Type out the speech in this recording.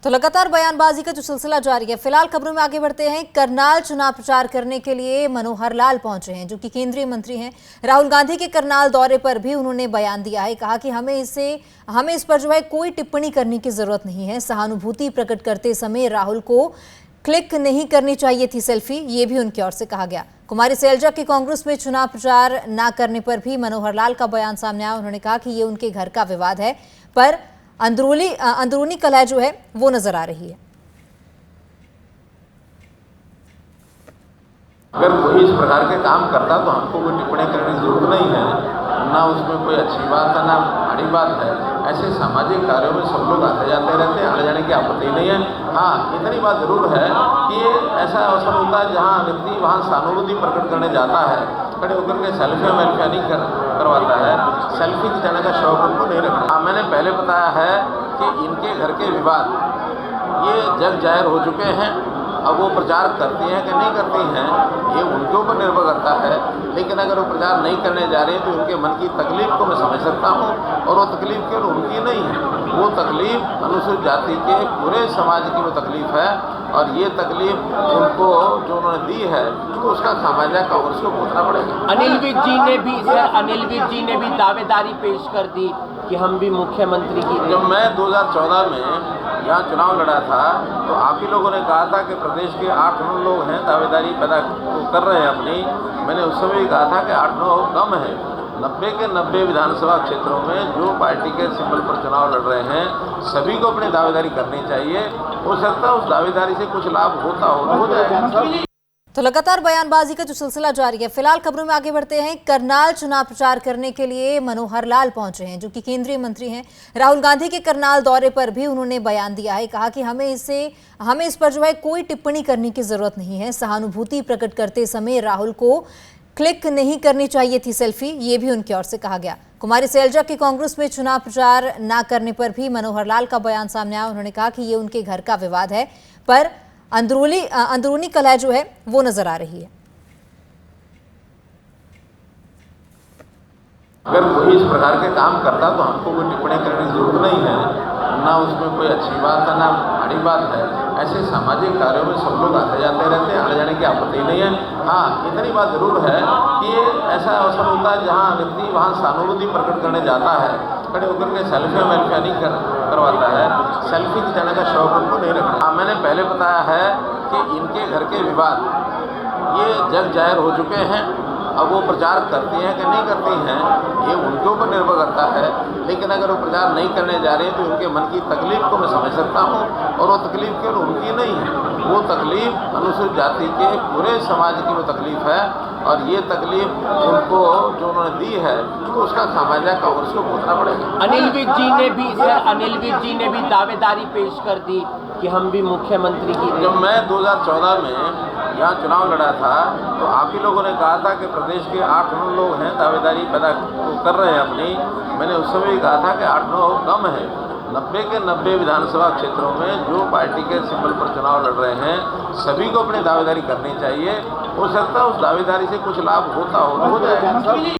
तो लगातार बयानबाजी का जो सिलसिला जारी है। फिलहाल खबरों में आगे बढ़ते हैं। करनाल चुनाव प्रचार करने के लिए मनोहर लाल पहुंचे हैं, जो कि केंद्रीय मंत्री हैं। राहुल गांधी के करनाल दौरे पर भी उन्होंने बयान दिया है। कहा कि हमें इस पर जो है कोई टिप्पणी करने की जरूरत नहीं है। सहानुभूति प्रकट करते समय राहुल को क्लिक नहीं करनी चाहिए थी सेल्फी, ये भी उनकी ओर से कहा गया। कुमारी सैलजा के कांग्रेस में चुनाव प्रचार न करने पर भी मनोहर लाल का बयान सामने आया। उन्होंने कहा कि ये उनके घर का विवाद है, पर अंदरूनी कलह जो है वो नजर आ रही है। अगर कोई इस प्रकार के काम करता तो हमको कोई टिप्पणी करने की जरूरत नहीं है, ना उसमें कोई अच्छी बात है ना बड़ी बात है। ऐसे सामाजिक कार्यों में सब लोग आते जाते रहते हैं, आने जाने की आपत्ति नहीं है। हाँ, इतनी बात जरूर है कि ये ऐसा अवसर होता है जहाँ व्यक्ति वहाँ सहानुभूति प्रकट करने जाता है, खड़े होकर के सेल्फियाँ नहीं करवाता है। सेल्फी खिंचाने का शौक उनको नहीं रखता। मैंने पहले बताया है कि इनके घर के विवाद ये जग जाहिर हो चुके हैं। अब वो प्रचार करती हैं कि नहीं करती हैं ये उनके ऊपर निर्भर करता है, लेकिन अगर वो प्रचार नहीं करने जा रहे हैं तो उनके मन की तकलीफ को मैं समझ सकता हूँ। और वो तकलीफ केवल उनकी नहीं है, वो तकलीफ अनुसूचित जाति के पूरे समाज की वो तकलीफ है। और ये तकलीफ उनको जो उन्होंने दी है तो उसका खामियाजा कांग्रेस को भुगतना पड़ेगा। अनिल विज जी ने भी दावेदारी पेश कर दी कि हम भी मुख्यमंत्री की। जब मैं 2014 में यहाँ चुनाव लड़ा था तो आप ही लोगों ने कहा था कि प्रदेश के 8-9 लोग हैं दावेदारी पैदा कर रहे हैं अपनी। मैंने उस समय भी कहा था कि 8-9 कम है। 90 के 90 विधानसभा क्षेत्रों में जो पार्टी के सिंबल पर चुनाव लड़ रहे हैं सभी को अपनी दावेदारी करनी चाहिए। हो सकता है उस दावेदारी से कुछ लाभ होता हो जाए। तो लगातार बयानबाजी का जो सिलसिला जारी है। फिलहाल खबरों में आगे बढ़ते हैं। करनाल चुनाव प्रचार करने के लिए मनोहर लाल पहुंचे हैं, जो कि केंद्रीय मंत्री हैं। राहुल गांधी के करनाल दौरे पर भी उन्होंने बयान दिया है। कहा कि हमें इस पर जो है कोई टिप्पणी करने की जरूरत नहीं है। सहानुभूति प्रकट करते समय राहुल को क्लिक नहीं करनी चाहिए थी सेल्फी, ये भी उनकी ओर से कहा गया। कुमारी सैलजा के कांग्रेस में चुनाव प्रचार न करने पर भी मनोहर लाल का बयान सामने आया। उन्होंने कहा कि ये उनके घर का विवाद है, पर अंदरूनी कलह जो है वो नजर आ रही है। अगर कोई इस प्रकार के काम करता तो हमको कोई टिप्पणी करने की जरूरत नहीं है, ना उसमें कोई अच्छी बात है ना बड़ी बात है। ऐसे सामाजिक कार्यों में सब लोग आते जाते रहते हैं, आने जाने की आपत्ति नहीं है। हाँ, इतनी बात जरूर है कि ये ऐसा अवसर होता है जहाँ व्यक्ति वहाँ सहानुभूति प्रकट करने जाता है, खड़े होकर के सेल्फियाँ नहीं करवाता है। सेल्फी खिंचाने का शौक उनको नहीं रखता। मैंने पहले बताया है कि इनके घर के विवाद ये जग जाहिर हो चुके हैं। अब वो प्रचार करती हैं कि नहीं करती हैं ये उनके ऊपर निर्भर करता है, लेकिन अगर वो प्रचार नहीं करने जा रहे हैं तो उनके मन की तकलीफ को मैं समझ सकता हूँ। और वो तकलीफ केवल उनकी नहीं है, वो तकलीफ अनुसूचित जाति के पूरे समाज की वो तकलीफ है। और ये तकलीफ उनको जो उन्होंने दी है तो उसका खामियाजा कांग्रेस को भुगतना पड़ेगा। अनिल विज जी ने भी दावेदारी पेश कर दी कि हम भी मुख्यमंत्री की। जब मैं 2014 में यहाँ चुनाव लड़ा था तो आप ही लोगों ने कहा था कि प्रदेश के 8-9 लोग हैं दावेदारी पैदा कर रहे हैं अपनी। मैंने उस समय भी कहा था कि 8-9 कम है। 90 के 90 विधानसभा क्षेत्रों में जो पार्टी के सिंबल पर चुनाव लड़ रहे हैं सभी को अपनी दावेदारी करनी चाहिए। हो सकता है उस दावेदारी से कुछ लाभ होता हो जाए।